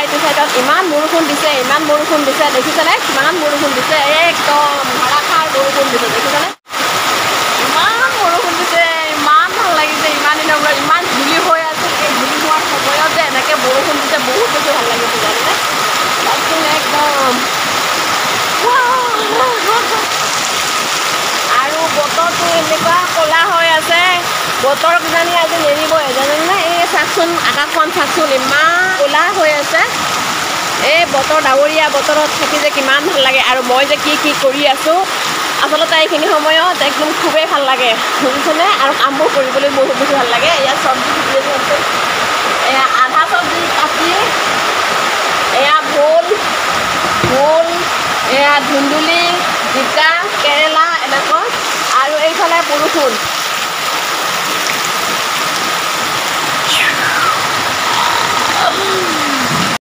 এইটো চাইডত ইমান বৰষুণ দিছে দেখিছেনে কিমান বৰষুণ দিছে একদম ধাৰাসাৰ বৰষুণ দিছে দেখিছেনে ইমান বৰষুণ দিছে ইমান ভাল লাগিছে ইমান দিনৰ পৰা ইমান ধূলি হৈ আছে এই ধূলি হোৱাৰ সময়ত যে এনেকৈ বৰষুণ দিছে বহুত বেছি ভাল লাগিছে জানেনে একদম আৰু বতৰটো এনেকুৱা ক'লা হৈ আছে বতৰ কিজানি আজি নেৰিবই জানেনে এই চাওকচোন আকাশখন চাওকচোন ইমান ক'লা হৈ আছে এই বতৰ ডাৱৰীয়া বতৰত থাকি যে কিমান ভাল লাগে আৰু মই যে কি কৰি আছোঁ আচলতে এইখিনি সময়ত একদম খুবেই ভাল লাগে বুজিছেনে আৰু কামবোৰ কৰিবলৈ বহুত বেছি ভাল লাগে ইয়াত চব্জি ফুটি আছে এয়া আধা চব্জি কাটি এয়া ভোল এয়া ধুন্দুলি জিকা কেৰেলা এনেকৈ আৰু এইফালে বৰষুণ